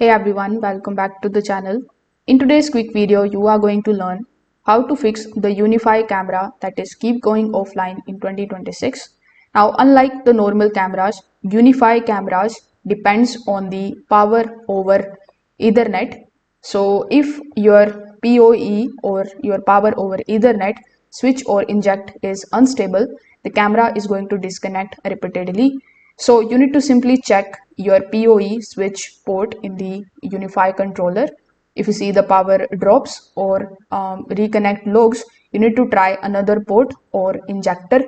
Hey everyone, welcome back to the channel. In today's quick video, you are going to learn how to fix the Unifi camera that is keep going offline in 2026. Now, unlike the normal cameras, Unifi cameras depends on the power over Ethernet. So if your PoE or your power over Ethernet switch or inject is unstable, the camera is going to disconnect repeatedly. So you need to simply check your PoE switch port in the Unifi controller. If you see the power drops or reconnect logs, you need to try another port or injector.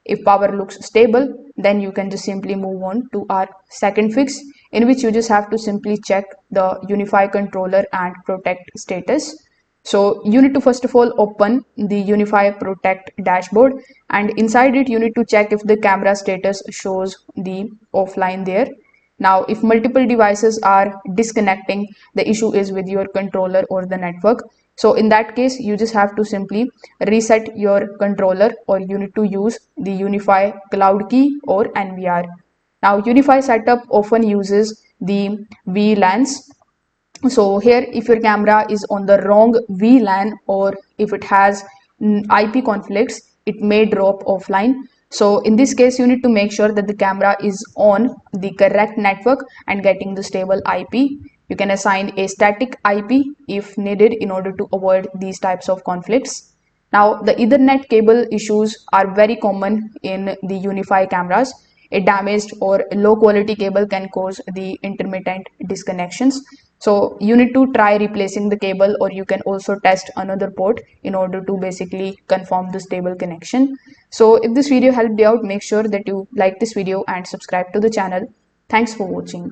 If power looks stable, then you can just simply move on to our second fix, in which you just have to simply check the Unifi controller and protect status. So you need to first of all open the Unifi Protect dashboard, and inside it you need to check if the camera status shows the offline there. Now, if multiple devices are disconnecting, the issue is with your controller or the network. So in that case, you just have to simply reset your controller, or you need to use the Unifi Cloud Key or NVR. Now, Unifi setup often uses the VLANs. So here, if your camera is on the wrong VLAN, or if it has IP conflicts, it may drop offline. So in this case, you need to make sure that the camera is on the correct network and getting the stable IP. You can assign a static IP if needed in order to avoid these types of conflicts. Now, the Ethernet cable issues are very common in the Unifi cameras. A damaged or low quality cable can cause the intermittent disconnections. So you need to try replacing the cable, or you can also test another port in order to basically confirm the stable connection. So if this video helped you out, make sure that you like this video and subscribe to the channel. Thanks for watching.